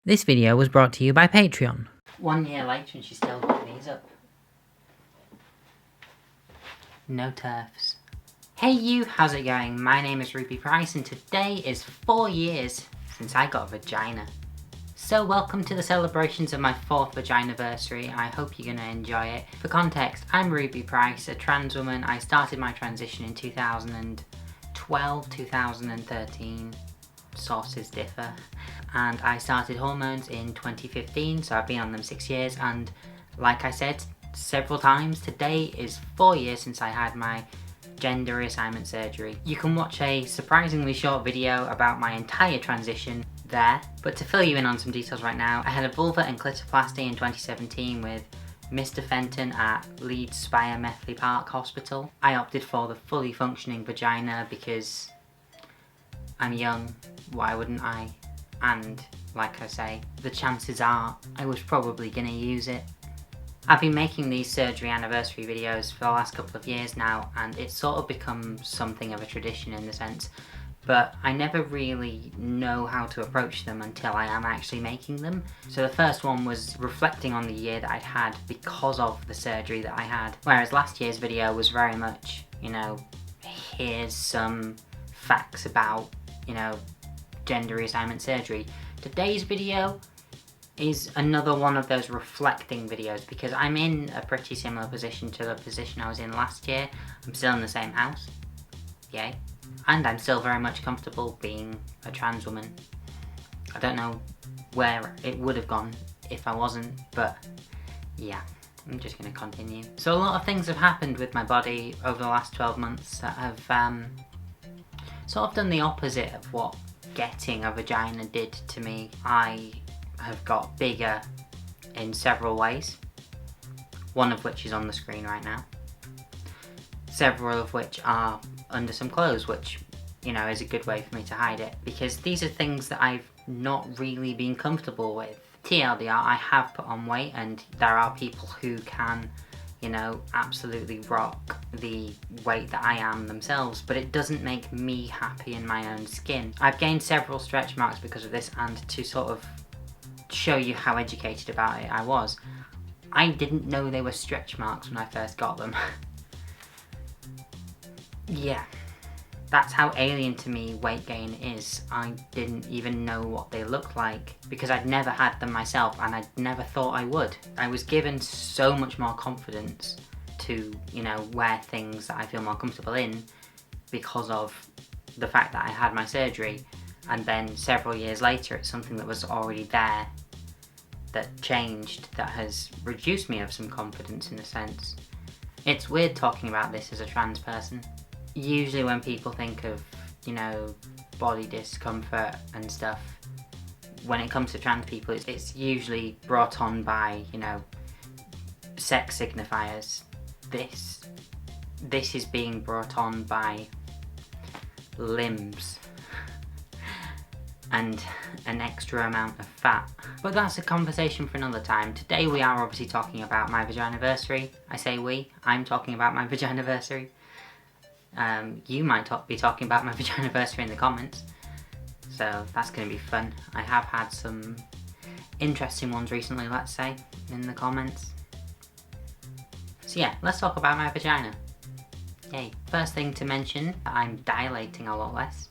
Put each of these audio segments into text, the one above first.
This video was brought to you by Patreon. 1 year later and she's still got these up. No turfs. Hey you, how's it going? My name is Ruby Price and today is 4 years since I got a vagina. So welcome to the celebrations of my 4th vaginiversary. I hope you're gonna enjoy it. For context, I'm Ruby Price, a trans woman. I started my transition in 2012, 2013. Sources differ. And I started hormones in 2015, so I've been on them 6 years, and like I said several times, today is 4 years since I had my gender reassignment surgery. You can watch a surprisingly short video about my entire transition there, but to fill you in on some details right now, I had a vulva and clitoplasty in 2017 with Mr. Fenton at Leeds Spire Methley Park Hospital. I opted for the fully functioning vagina because I'm young, why wouldn't I? And like I say, the chances are I was probably gonna use it. I've been making these surgery anniversary videos for the last couple of years now, and it's sort of become something of a tradition in the sense, but I never really know how to approach them until I am actually making them. So the first one was reflecting on the year that I'd had because of the surgery that I had, whereas last year's video was very much, you know, here's some facts about, you know, gender reassignment surgery. Today's video is another one of those reflecting videos because I'm in a pretty similar position to the position I was in last year. I'm still in the same house, yay, and I'm still very much comfortable being a trans woman. I don't know where it would have gone if I wasn't, but yeah, I'm just going to continue. So a lot of things have happened with my body over the last 12 months that have sort of done the opposite of what getting a vagina did to me. I have got bigger in several ways, one of which is on the screen right now, several of which are under some clothes, which, you know, is a good way for me to hide it, because these are things that I've not really been comfortable with. TLDR, I have put on weight, and there are people who can, you know, absolutely rock the weight that I am themselves, but it doesn't make me happy in my own skin. I've gained several stretch marks because of this, and to sort of show you how educated about it I was, I didn't know they were stretch marks when I first got them. Yeah, that's how alien to me weight gain is. I didn't even know what they looked like because I'd never had them myself, and I'd never thought I would. I was given so much more confidence to, you know, wear things that I feel more comfortable in because of the fact that I had my surgery, and then several years later it's something that was already there that changed, that has reduced me of some confidence in a sense. It's weird talking about this as a trans person. Usually when people think of, you know, body discomfort and stuff, when it comes to trans people, it's usually brought on by, you know, sex signifiers. This is being brought on by limbs and an extra amount of fat. But that's a conversation for another time. Today we are obviously talking about my vaginiversary. I say we, I'm talking about my vaginiversary. You might be talking about my vaginiversary in the comments, so that's going to be fun. I have had some interesting ones recently, let's say, in the comments. So yeah, let's talk about my vagina. Yay. First thing to mention, I'm dilating a lot less.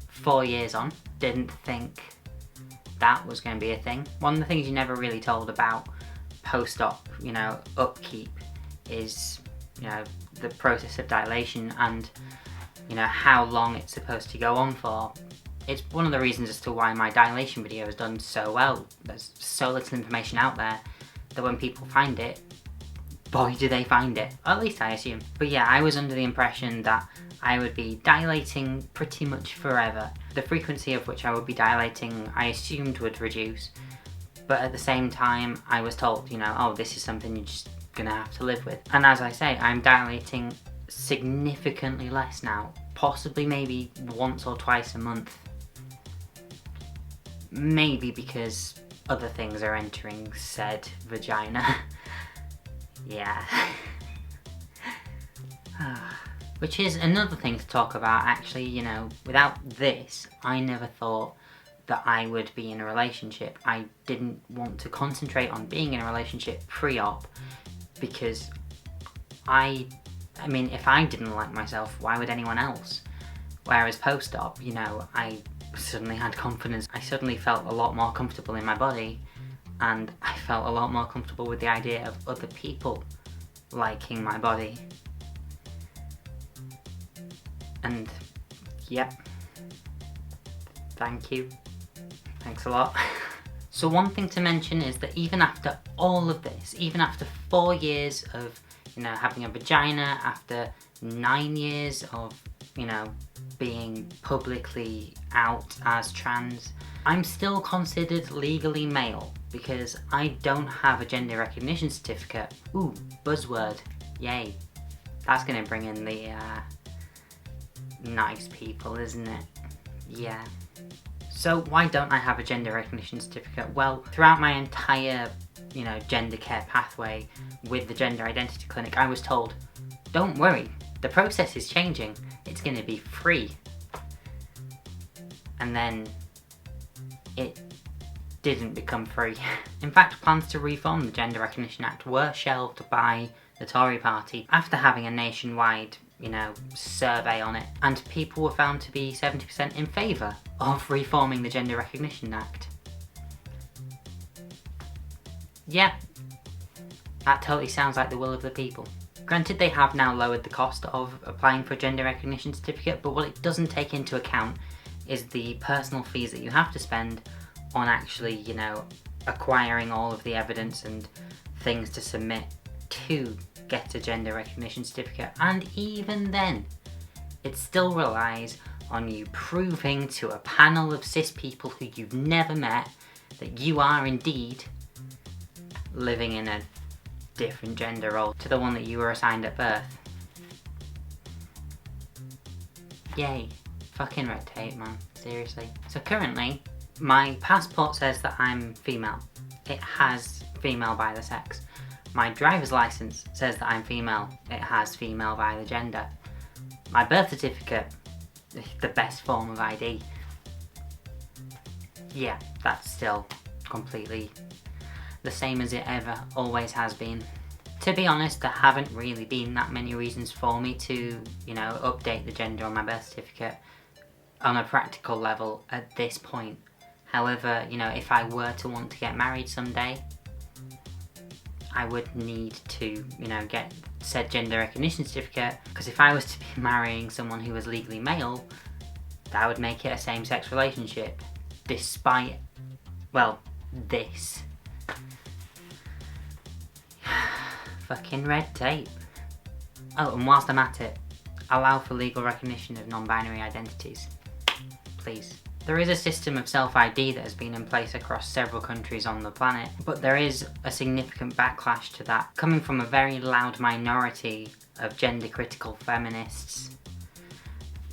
4 years on, didn't think that was going to be a thing. One of the things you're never really told about post-op, you know, upkeep is, you know, the process of dilation and, you know, how long it's supposed to go on for. It's one of the reasons as to why my dilation video has done so well. There's so little information out there that when people find it, boy do they find it. At least I assume. But yeah, I was under the impression that I would be dilating pretty much forever. The frequency of which I would be dilating, I assumed would reduce. But at the same time, I was told, you know, oh, this is something you're just gonna have to live with. And as I say, I'm dilating significantly less now. Possibly maybe once or twice a month. Maybe because other things are entering said vagina. Yeah. Which is another thing to talk about, actually. You know, without this, I never thought that I would be in a relationship. I didn't want to concentrate on being in a relationship pre-op because I mean, if I didn't like myself, why would anyone else? Whereas post-op, you know, I suddenly had confidence. I suddenly felt a lot more comfortable in my body, and I felt a lot more comfortable with the idea of other people liking my body. And yep, thank you. Thanks a lot. So one thing to mention is that even after all of this, even after 4 years of, you know, having a vagina, after 9 years of, you know, being publicly out as trans, I'm still considered legally male because I don't have a gender recognition certificate. Ooh, buzzword. Yay. That's gonna bring in the nice people, isn't it? Yeah. So why don't I have a gender recognition certificate? Well, throughout my entire, you know, gender care pathway with the Gender Identity Clinic, I was told, don't worry, the process is changing. It's going to be free. And then it didn't become free. In fact, plans to reform the Gender Recognition Act were shelved by the Tory party after having a nationwide, you know, survey on it, and people were found to be 70% in favour of reforming the Gender Recognition Act. Yeah, that totally sounds like the will of the people. Granted, they have now lowered the cost of applying for a gender recognition certificate, but what it doesn't take into account is the personal fees that you have to spend on actually, you know, acquiring all of the evidence and things to submit to get a gender recognition certificate. And even then, it still relies on you proving to a panel of cis people who you've never met that you are indeed living in a different gender role to the one that you were assigned at birth. Yay. Fucking red tape, man. Seriously. So currently, my passport says that I'm female. It has female by the sex. My driver's license says that I'm female. It has female by the gender. My birth certificate, the best form of ID. Yeah, that's still completely the same as it ever always has been. To be honest, there haven't really been that many reasons for me to, you know, update the gender on my birth certificate on a practical level at this point. However, you know, if I were to want to get married someday, I would need to, you know, get said gender recognition certificate, because if I was to be marrying someone who was legally male, that would make it a same-sex relationship, despite, well, this. Fucking red tape. Oh, and whilst I'm at it, allow for legal recognition of non-binary identities. Please. There is a system of self-ID that has been in place across several countries on the planet, but there is a significant backlash to that, coming from a very loud minority of gender-critical feminists.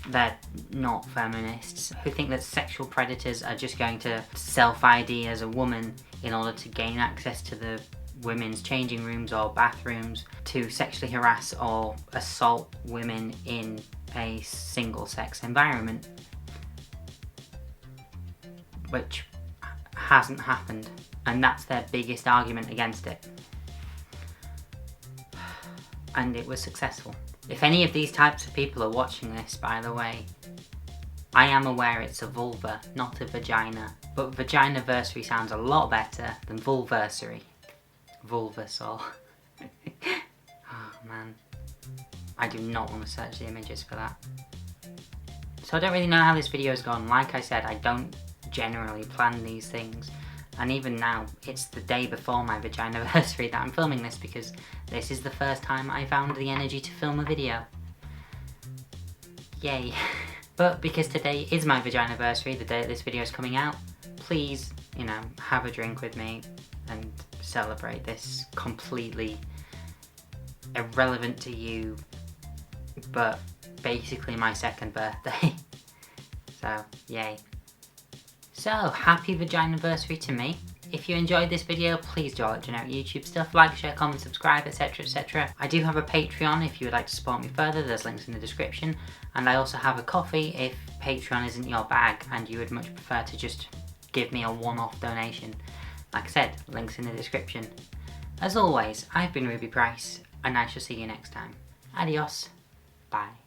They're not feminists, who think that sexual predators are just going to self-ID as a woman in order to gain access to the women's changing rooms or bathrooms to sexually harass or assault women in a single-sex environment. Which hasn't happened, and that's their biggest argument against it. And it was successful. If any of these types of people are watching this, by the way, I am aware it's a vulva, not a vagina, but vaginaversary sounds a lot better than vulversary. Vulvasaur. Oh man, I do not want to search the images for that. So I don't really know how this video has gone. Like I said, I don't generally plan these things, and even now it's the day before my vaginaversary that I'm filming this, because this is the first time I found the energy to film a video. Yay. But because today is my vaginaversary, the day that this video is coming out, please, you know, have a drink with me and celebrate this completely irrelevant to you, but basically my second birthday. So, yay. So, happy vaginaversary to me. If you enjoyed this video, please do all that generic YouTube stuff, like, share, comment, subscribe, etc, etc. I do have a Patreon if you would like to support me further, there's links in the description. And I also have a coffee if Patreon isn't your bag and you would much prefer to just give me a one-off donation. Like I said, links in the description. As always, I've been Ruby Price, and I shall see you next time. Adios. Bye.